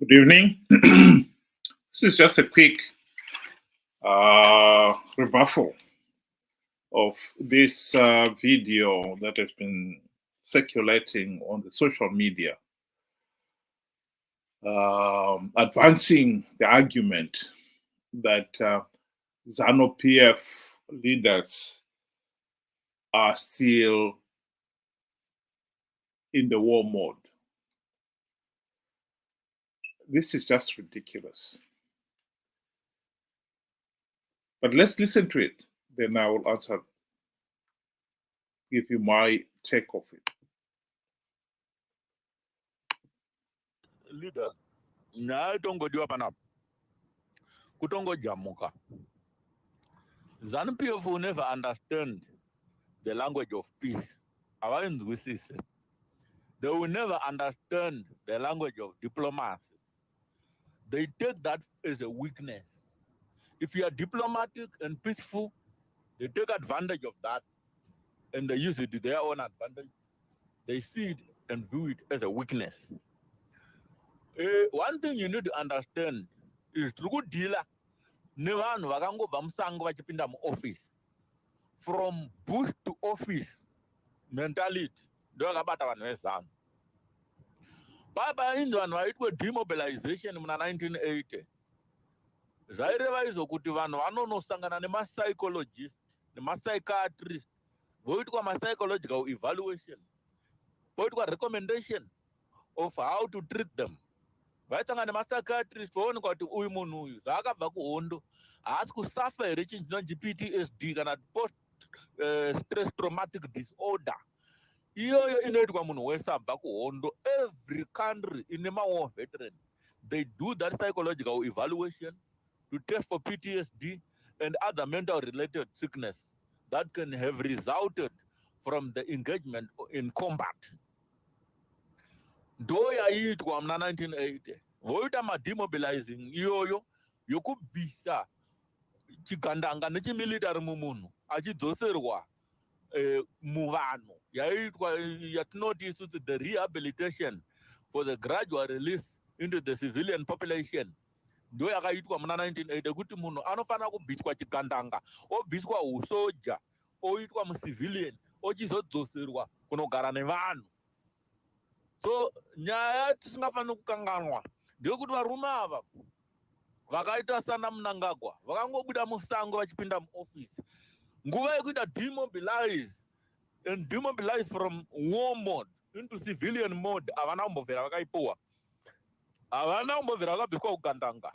Good evening. This is just a quick rebuffal of this video that has been circulating on the social media, advancing the argument that Zanu PF leaders are still in the war mode. This is just ridiculous. But let's listen to it. Then I will answer, give you my take of it. Leader, na tongodiwa panap. Kutongo jamuka. Zanu PF will never understand the language of peace. They will never understand the language of diplomacy. They take that as a weakness. If you are diplomatic and peaceful, they take advantage of that and they use it to their own advantage. They see it and view it as a weakness. One thing you need to understand is true dealer never vakango bamsango vachipinda mu office. From bush to office mentality ndo vakabata vanhu vezanu. Baba inzo vanhu vaitwe demobilization muna 1980. Zvaireva izvo kuti vanhu vanonosangana nemapsychologist nemapsychiatrist voitwa psychological evaluation voitwa recommendation of how to treat them. Vaitsangana nemapsychiatrist voonekwa kuti uyu munhu uyu zvaakabva kuhondo haasi kusafa here chinhu chinonzi PTSD kana post stress traumatic disorder. Iyoyo inoitwa munhu wese abva kuhondo. Every country ine ma-war veteran, they do that psychological evaluation to test for PTSD and other mental related sickness that can have resulted from the engagement in combat. Ndo yaitwa mna 1980 voita ma-demobilizing iyoyo yokubvisa chigandanga nechimilitary mumunhu achidzoserwa muvanhu yaitwa yatinoti isusu the rehabilitation for the gradual release into the civilian population. Ndo yakaitwa muna 1980 kuti munhu anofanira kubviswa chigandanga obviswa usoja oitwa mucivilian ochizodzoserwa kunogara nevanhu. So nyaya tisingafaniri kukanganwa ndeyekuti varume ava vakaita sana Mnangagwa vakangobuda musango vachipinda muoffice nguva yekuita demobilize and demobilize from war mode into civilian mode. Havana kumbobvera vakaipuwa, havana kumbobvera vakabviswa kugandanga,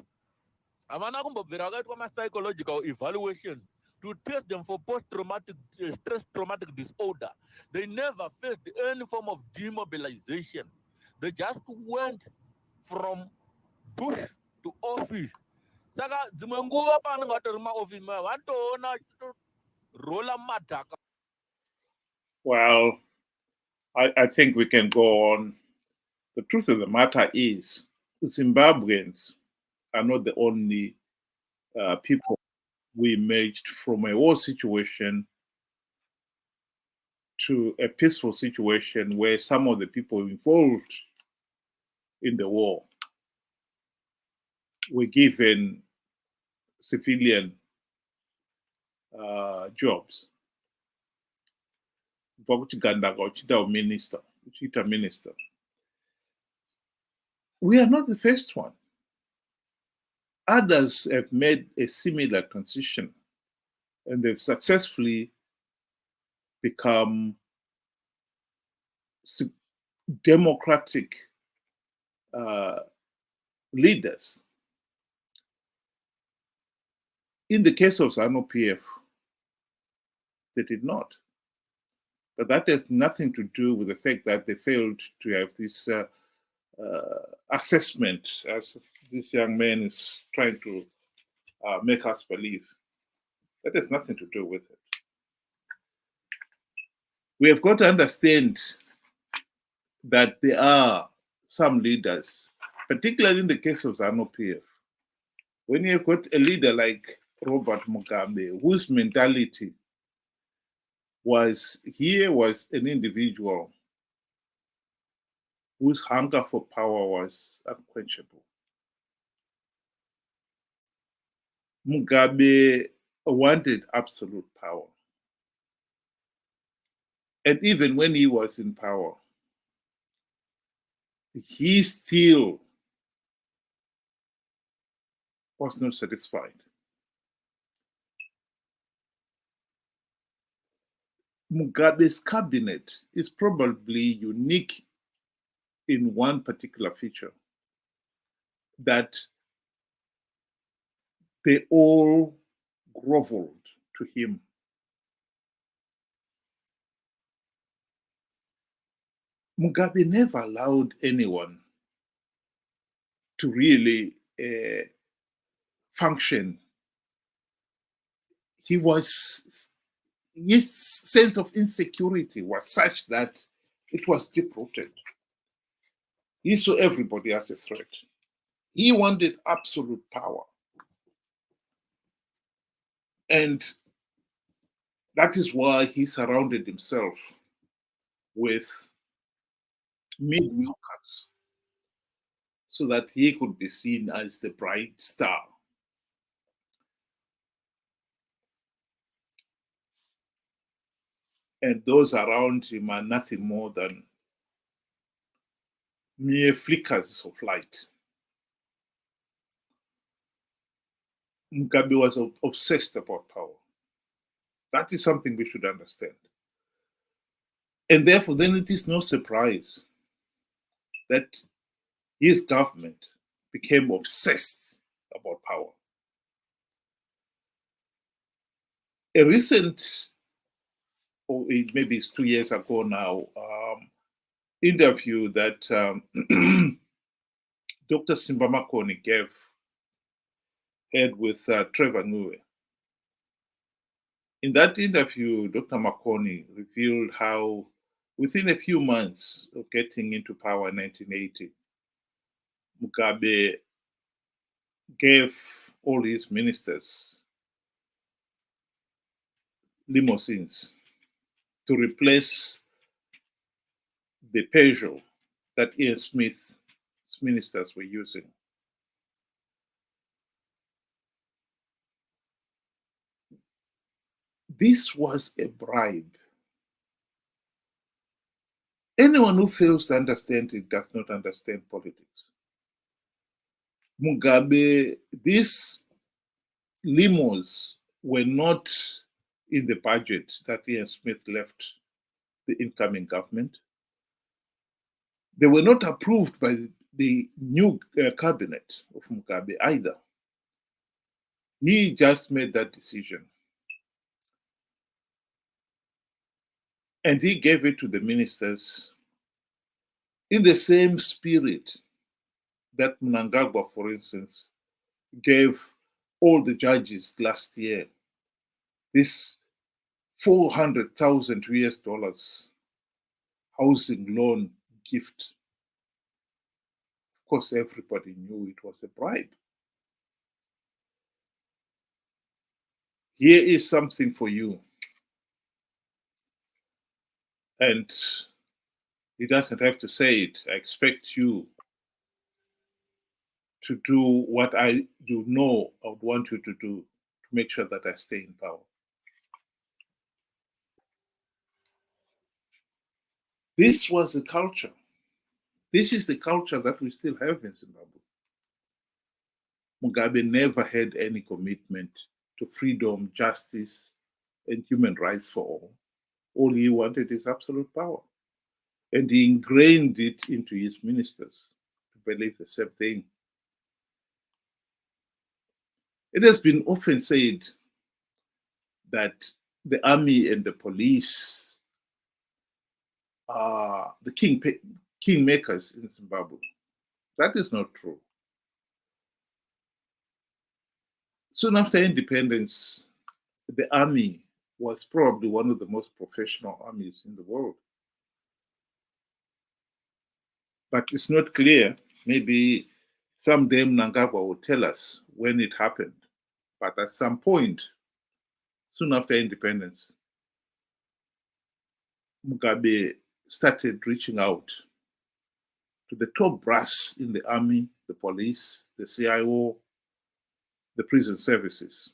havana kumbobvera vakaitwa ma-psychological evaluation to test them for post-traumatic stress traumatic disorder. They never faced any form of demobilization. They just went from bush to office. Saka dzimwe nguva pavanenge vatori mumaoffice maya vanotoona rola mumadhaka. Well, I think we can go on. The truth of the matter is, Zimbabweans are not the only people who emerged from a war situation to a peaceful situation where some of the people involved in the war were given civilian jobs. Minister. We are not the first one. Others have made a similar transition and they've successfully become democratic leaders. In the case of Zanu PF, they did not. But that has nothing to do with the fact that they failed to have this assessment, as this young man is trying to make us believe. That has nothing to do with it. We have got to understand that there are some leaders, particularly in the case of Zanu PF, when you've got a leader like Robert Mugabe, whose mentality was an individual whose hunger for power was unquenchable. Mugabe wanted absolute power. And even when he was in power, he still was not satisfied. Mugabe's cabinet is probably unique in one particular feature, that they all groveled to him. Mugabe never allowed anyone to really function. His sense of insecurity was such that it was deep-rooted. He saw everybody as a threat. He wanted absolute power. And that is why he surrounded himself with mediocres so that he could be seen as the bright star. And those around him are nothing more than mere flickers of light. Mugabe was obsessed about power. That is something we should understand. And therefore, then it is no surprise that his government became obsessed about power. A recent, or maybe it's 2 years ago now, interview that Dr. Simba Makoni had with Trevor Ngwe. In that interview, Dr. Makoni revealed how within a few months of getting into power in 1980, Mugabe gave all his ministers limousines to replace the Peugeot that Ian Smith's ministers were using. This was a bribe. Anyone who fails to understand it does not understand politics. Mugabe, these limos were not in the budget that Ian Smith left the incoming government. They were not approved by the new cabinet of Mugabe either. He just made that decision. And he gave it to the ministers in the same spirit that Mnangagwa, for instance, gave all the judges last year this 400,000 US dollars housing loan gift. Of course, everybody knew it was a bribe. Here is something for you. And he doesn't have to say it. I expect you to do what I would want you to do to make sure that I stay in power. This was the culture. This is the culture that we still have in Zimbabwe. Mugabe never had any commitment to freedom, justice, and human rights for all. All he wanted is absolute power. And he ingrained it into his ministers to believe the same thing. It has been often said that the army and the police are the kingmakers in Zimbabwe. That is not true. Soon after independence, the army was probably one of the most professional armies in the world. But it's not clear. Maybe someday Mnangagwa will tell us when it happened. But at some point, soon after independence, Mugabe started reaching out to the top brass in the army, the police, the CIO, the prison services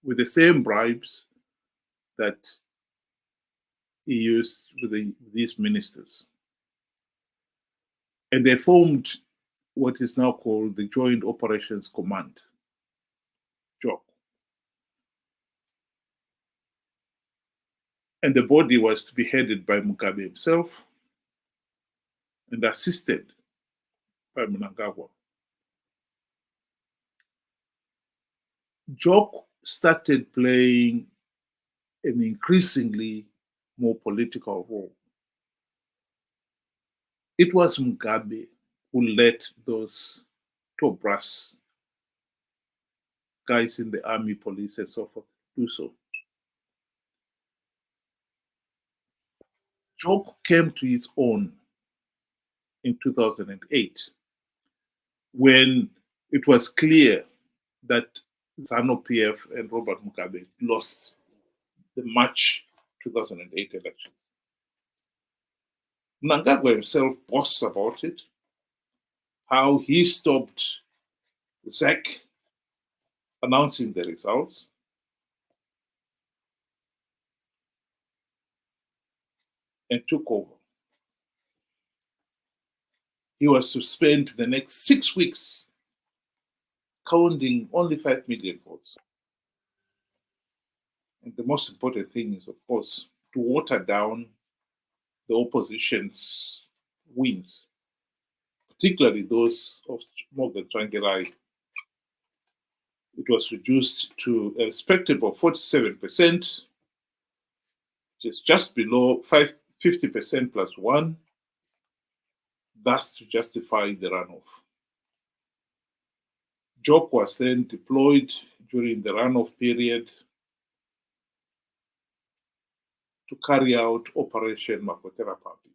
with the same bribes that he used with these ministers. And they formed what is now called the Joint Operations Command, JOC. And the body was to be headed by Mugabe himself and assisted by Mnangagwa. JOC started playing an increasingly more political role. It was Mugabe who let those top brass guys in the army, police, and so forth do so. JOC came to its own in 2008 when it was clear that Zanu PF and Robert Mugabe lost the March 2008 election. Mnangagwa himself boasts about it, how he stopped ZEC announcing the results. And took over. He was to spend the next 6 weeks counting only 5 million votes. And the most important thing is, of course, to water down the opposition's wins, particularly those of Morgan Tsvangirai. It was reduced to a respectable 47%, which is just below 50% plus 1, thus to justify the runoff. JOC was then deployed during the runoff period to carry out Operation Makoterapapi.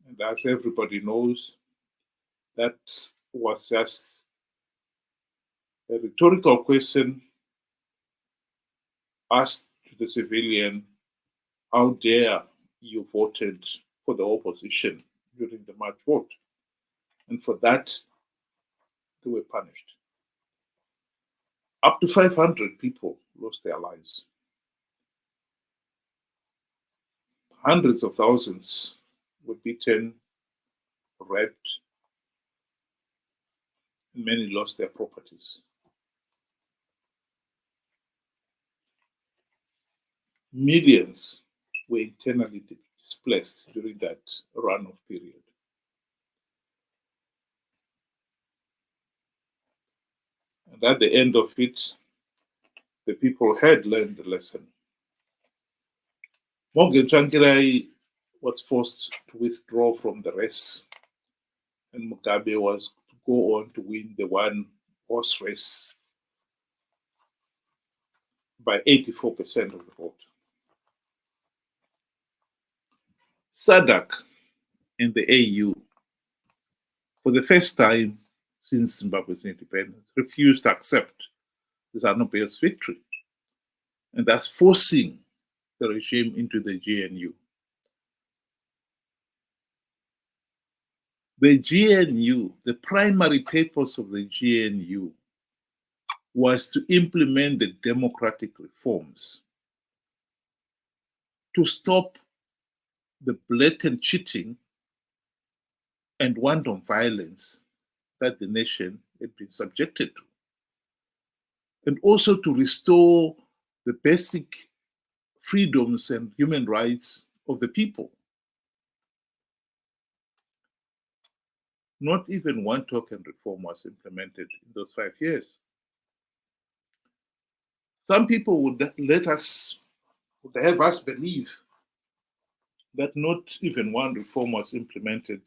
And as everybody knows, that was just a rhetorical question asked to the civilian, how dare you voted for the opposition during the March vote? And for that, they were punished. Up to 500 people lost their lives. Hundreds of thousands were beaten, raped, and many lost their properties. Millions were internally displaced during that runoff period. And at the end of it, the people had learned the lesson. Morgan Tsvangirai was forced to withdraw from the race, and Mugabe was to go on to win the one-horse race by 84% of the vote. SADC and the AU, for the first time since Zimbabwe's independence, refused to accept Zanu PF's victory, and thus forcing the regime into the GNU. The GNU, the primary purpose of the GNU was to implement the democratic reforms, to stop the blatant cheating and wanton violence that the nation had been subjected to, and also to restore the basic freedoms and human rights of the people. Not even one token reform was implemented in those 5 years. Some people would have us believe that not even one reform was implemented,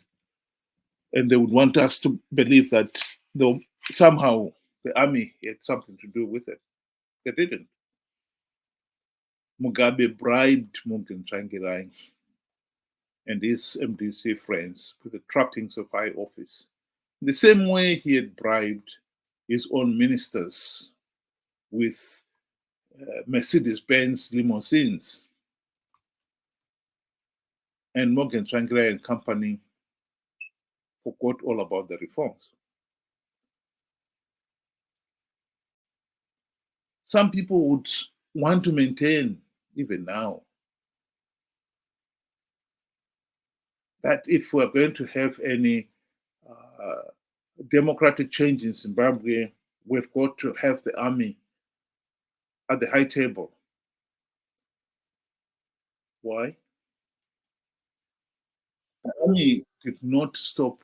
and they would want us to believe that somehow the army had something to do with it. They didn't. Mugabe bribed Morgan Tsvangirai and his MDC friends with the trappings of high office, in the same way he had bribed his own ministers with Mercedes-Benz limousines. And Morgan Tsvangirai and company forgot all about the reforms. some people would want to maintain, even now, that if we're going to have any democratic change in Zimbabwe, we've got to have the army at the high table. Why? The army did not stop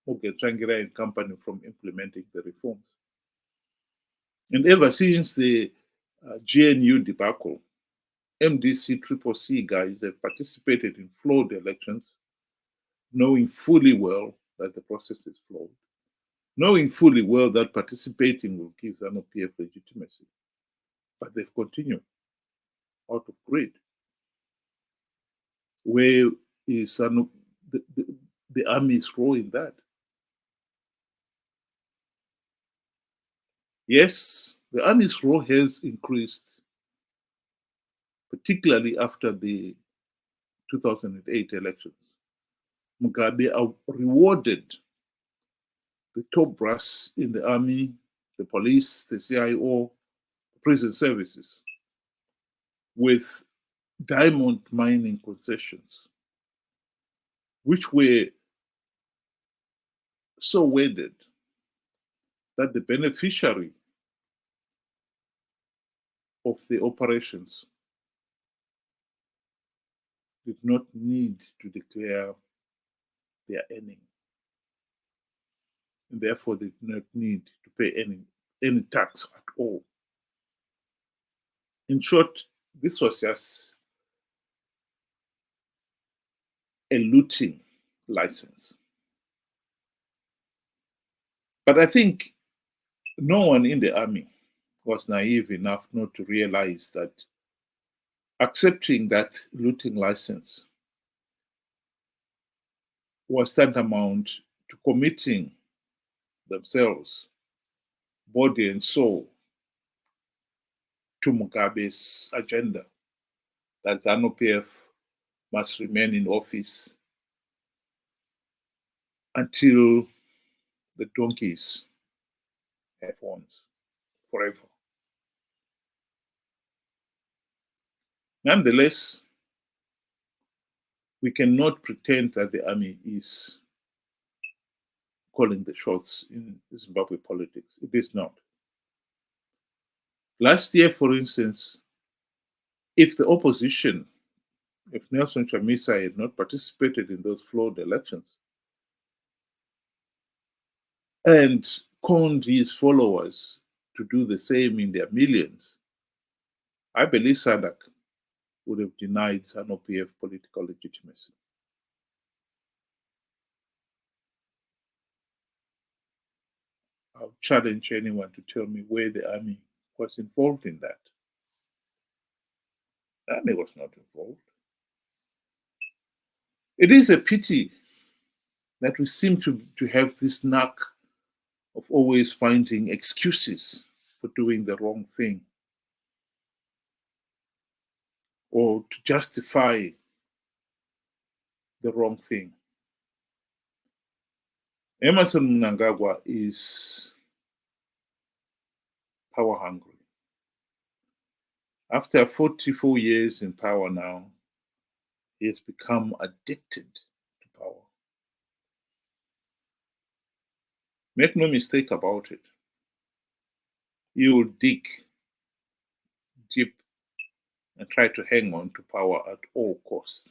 Morgan Tsvangirai and company from implementing the reforms. And ever since the GNU debacle, MDC CCC guys have participated in flawed elections, knowing fully well that the process is flawed, knowing fully well that participating will give Zanu PF legitimacy. But they've continued out of greed. Where is the army's role in that? Yes, the army's role has increased, particularly after the 2008 elections. Mugabe rewarded the top brass in the army, the police, the CIO, the prison services with diamond mining concessions, which were so weighted that the beneficiary of the operations did not need to declare their earning. And therefore, they did not need to pay any tax at all. In short, this was just a looting license. But I think no one in the army was naive enough not to realize that accepting that looting license was tantamount to committing themselves, body and soul, to Mugabe's agenda, that Zanu PF must remain in office until the donkeys have horns forever. Nonetheless, we cannot pretend that the army is calling the shots in Zimbabwe politics. It is not. Last year, for instance, if the opposition, if Nelson Chamisa had not participated in those flawed elections and conned his followers to do the same in their millions, I believe SADC would have denied Zanu PF political legitimacy. I'll challenge anyone to tell me where the army was involved in that. The army was not involved. It is a pity that we seem to have this knack of always finding excuses for doing the wrong thing or to justify the wrong thing. Emerson Mnangagwa is power hungry. After 44 years in power now, he has become addicted to power. Make no mistake about it. He will dig deep and try to hang on to power at all costs.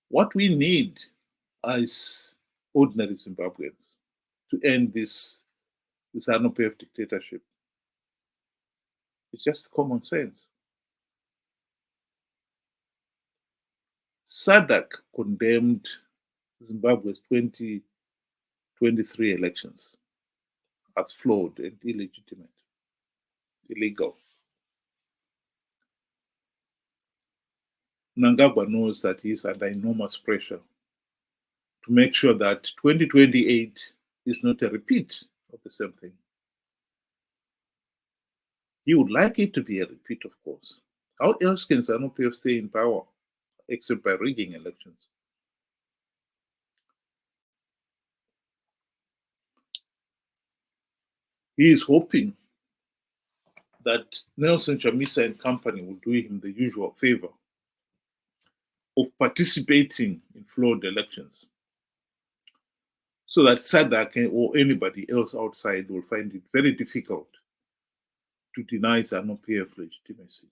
What we need as ordinary Zimbabweans to end this Zanu PF dictatorship is just common sense. SADC condemned Zimbabwe's 2023 elections as flawed and illegitimate, illegal. Mnangagwa knows that he is under enormous pressure to make sure that 2028 is not a repeat of the same thing. He would like it to be a repeat, of course. How else can Zanu PF stay in power except by rigging elections? He is hoping that Nelson Chamisa and company will do him the usual favor of participating in flawed elections, so that SADC or anybody else outside will find it very difficult to deny Zanu PF legitimacy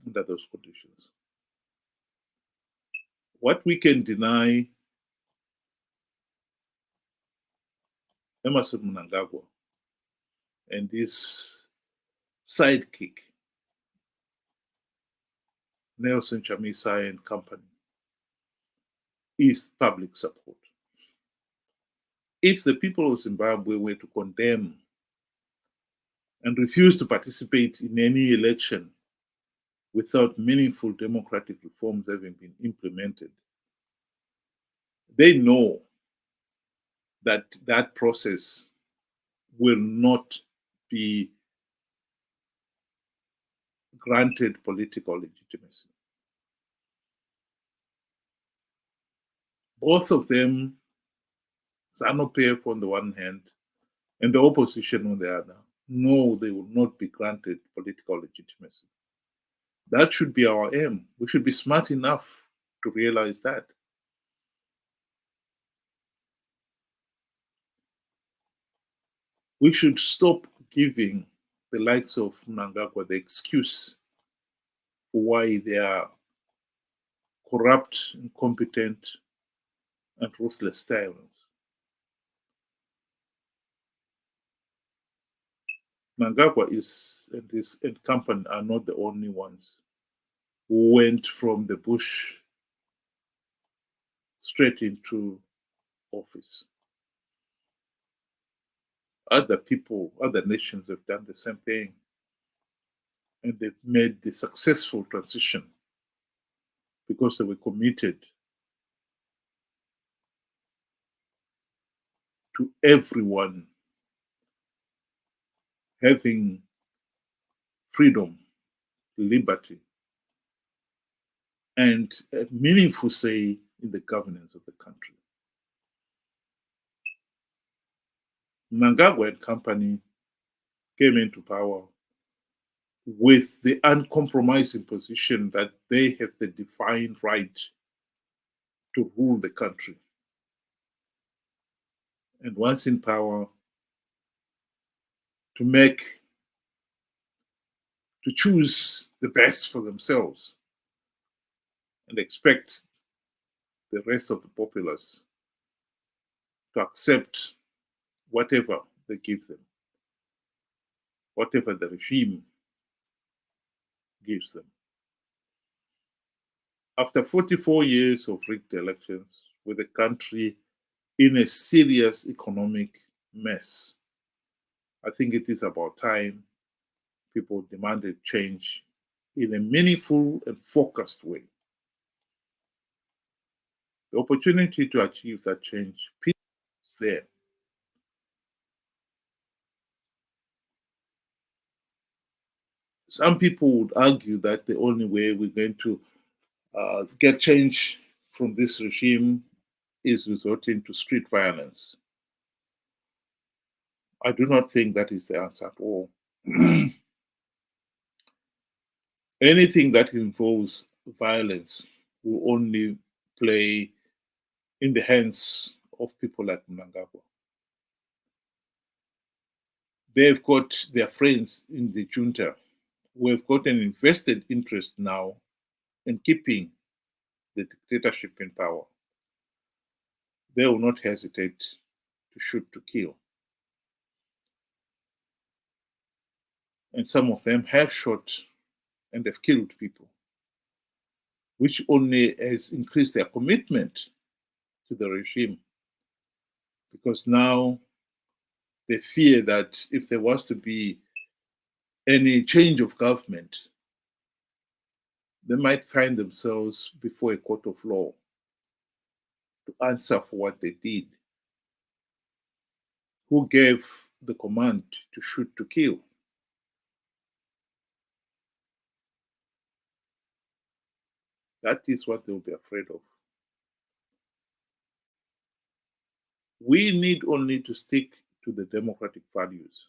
under those conditions. What we can deny Emmerson Mnangagwa and his sidekick, Nelson Chamisa and company, is public support. If the people of Zimbabwe were to condemn and refuse to participate in any election without meaningful democratic reforms having been implemented, they know that that process will not be granted political legitimacy. Both of them, Zanu PF on the one hand and the opposition on the other, know they will not be granted political legitimacy. That should be our aim. We should be smart enough to realize that. We should stop giving the likes of Mnangagwa the excuse for why they are corrupt, incompetent, and ruthless tyrants. Mnangagwa and company are not the only ones who went from the bush straight into office. Other people, other nations have done the same thing, and they've made the successful transition because they were committed to everyone having freedom, liberty, and a meaningful say in the governance of the country. Mnangagwa and company came into power with the uncompromising position that they have the divine right to rule the country. And once in power, to choose the best for themselves and expect the rest of the populace to accept whatever they give them, whatever the regime gives them. After 44 years of rigged elections, with the country in a serious economic mess, I think it is about time people demanded change in a meaningful and focused way. The opportunity to achieve that change is there. Some people would argue that the only way we're going to get change from this regime is resorting to street violence. I do not think that is the answer at all. Anything that involves violence will only play in the hands of people like Mnangagwa. They've got their friends in the junta who have got an invested interest now in keeping the dictatorship in power. They will not hesitate to shoot to kill. And some of them have shot and have killed people, which only has increased their commitment to the regime. Because now they fear that if there was to be any change of government, they might find themselves before a court of law to answer for what they did. Who gave the command to shoot to kill? That is what they'll be afraid of. We need only to stick to the democratic values.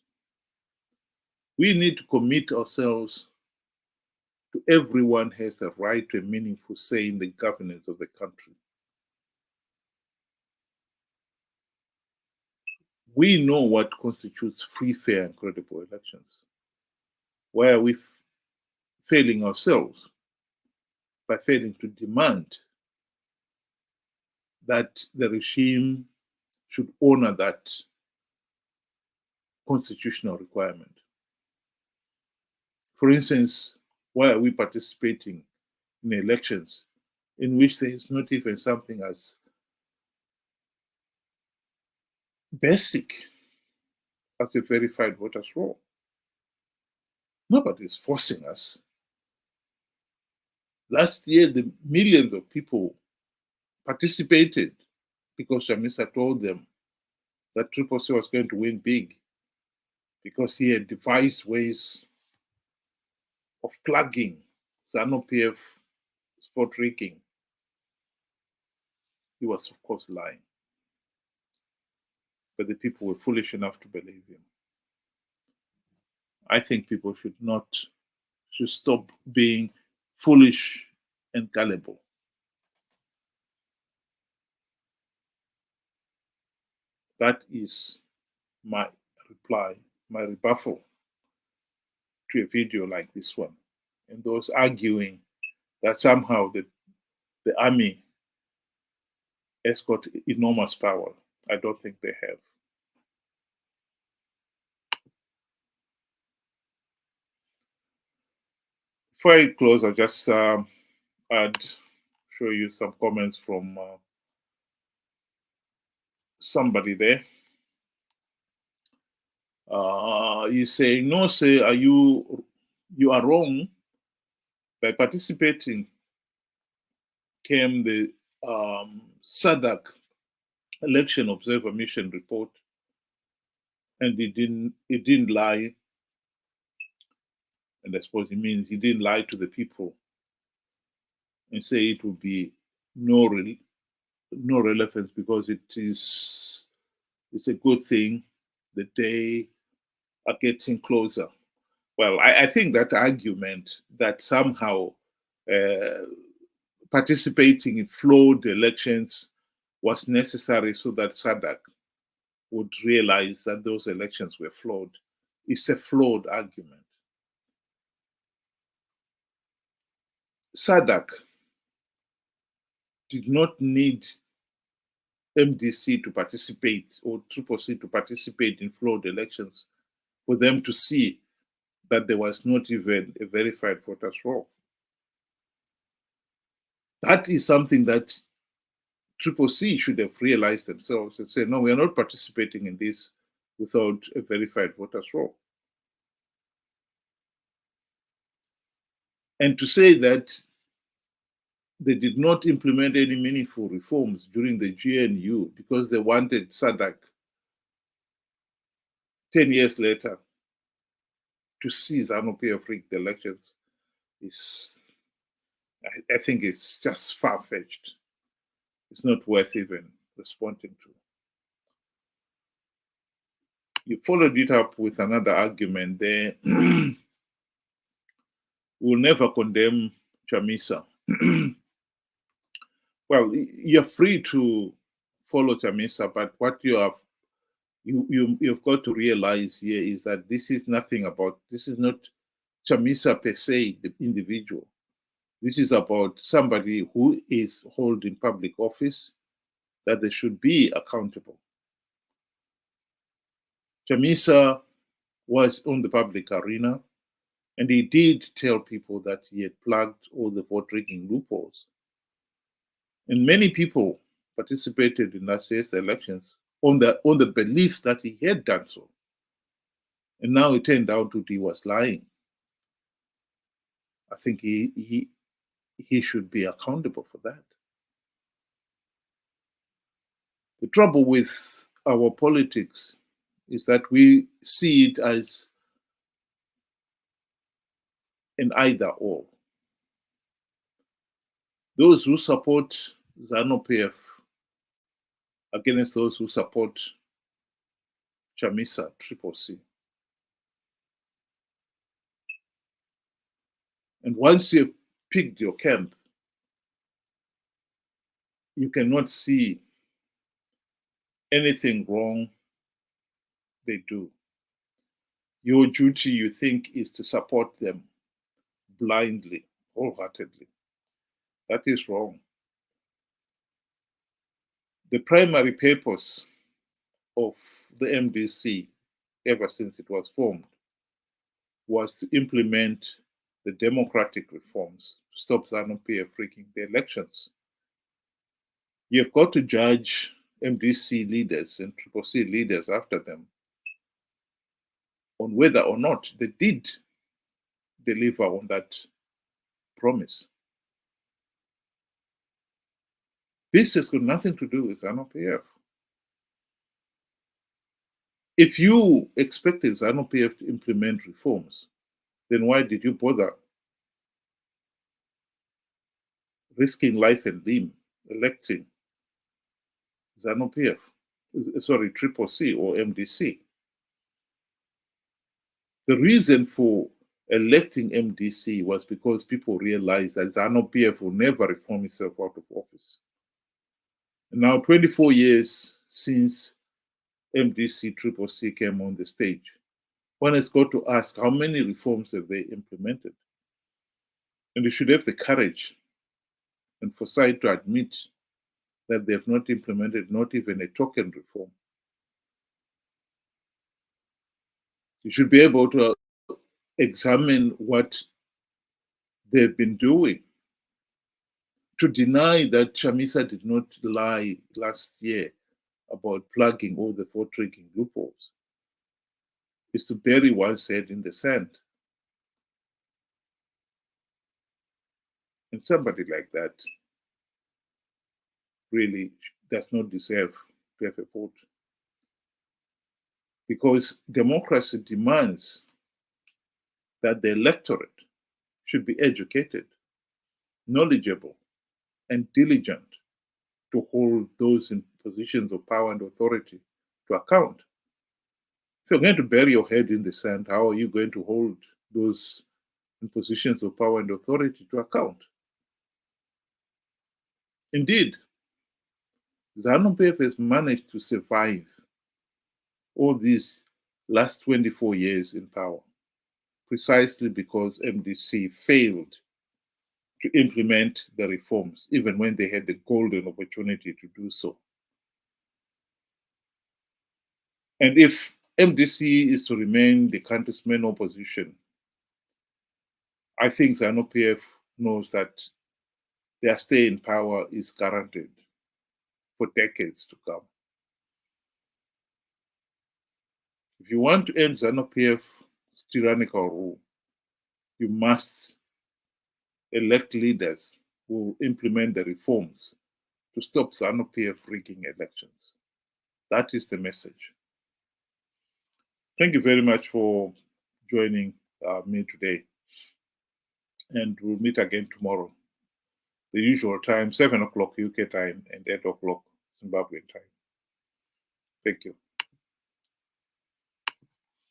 We need to commit ourselves to everyone has the right to a meaningful say in the governance of the country. We know what constitutes free, fair, and credible elections. Why are we failing ourselves? By failing to demand that the regime should honor that constitutional requirement. For instance, why are we participating in elections in which there is not even something as basic as a verified voters roll? Nobody is forcing us. Last year, the millions of people participated because Chamisa told them that Triple C was going to win big, because he had devised ways of plugging Zanu PF sport rigging. He was, of course, lying. But the people were foolish enough to believe him. I think people should stop being foolish and gullible. That is my reply, my rebuttal to a video like this one. And those arguing that somehow the army has got enormous power. I don't think they have. Before I close, I'll just show you some comments from somebody there. He's saying, no, say, you are wrong. By participating came the SADC election observer mission report, and it didn't lie. And I suppose it means he didn't lie to the people and say it would be no relevance because it's a good thing that they are getting closer. Well, I think that argument that somehow participating in flawed elections was necessary so that SADC would realize that those elections were flawed is a flawed argument. SADC did not need MDC to participate or Triple C to participate in flawed elections for them to see that there was not even a verified voters roll. That is something that Triple C should have realized themselves and said, no, we are not participating in this without a verified voters roll. And to say that they did not implement any meaningful reforms during the GNU because they wanted SADC 10 years later to see Zanu PF rigged elections I think it's just far-fetched. It's not worth even responding to. You followed it up with another argument there. We'll never condemn Chamisa. Well, you're free to follow Chamisa, but what you've got to realize here is that this is not Chamisa per se, the individual. This is about somebody who is holding public office, that they should be accountable. Chamisa was on the public arena, and he did tell people that he had plugged all the vote rigging loopholes. And many people participated in last year's elections on the belief that he had done so. And now it turned out that he was lying. I think he should be accountable for that. The trouble with our politics is that we see it as an either or. Those who support Zanu PF against those who support Chamisa, Triple C. And once you've picked your camp, you cannot see anything wrong they do. Your duty, you think, is to support them blindly, wholeheartedly. That is wrong. The primary purpose of the MDC, ever since it was formed, was to implement the democratic reforms to stop Zanu PF rigging the elections. You've got to judge MDC leaders and Triple C leaders after them on whether or not they did deliver on that promise. This has got nothing to do with Zanu PF. If you expected Zanu PF to implement reforms, then why did you bother risking life and limb electing Zanu PF? Sorry, Triple C or MDC. The reason for electing MDC was because people realized that Zanu PF will never reform itself out of office. And now, 24 years since MDC Triple C came on the stage, one has got to ask how many reforms have they implemented? And they should have the courage and foresight to admit that they have not implemented not even a token reform. You should be able to examine what they've been doing. To deny that Chamisa did not lie last year about plugging all the vote rigging loopholes is to bury one's head in the sand. And somebody like that really does not deserve to have a vote. Because democracy demands that the electorate should be educated, knowledgeable, and diligent to hold those in positions of power and authority to account. If you're going to bury your head in the sand, how are you going to hold those in positions of power and authority to account? Indeed, Zanu PF has managed to survive all these last 24 years in power precisely because MDC failed to implement the reforms, even when they had the golden opportunity to do so. And if MDC is to remain the country's main opposition, I think Zanu PF knows that their stay in power is guaranteed for decades to come. If you want to end Zanu PF's tyrannical rule, you must elect leaders who implement the reforms to stop Zanu PF rigging elections. That is the message. Thank you very much for joining me today. And we'll meet again tomorrow. The usual time, 7 o'clock UK time and 8 o'clock Zimbabwean time. Thank you.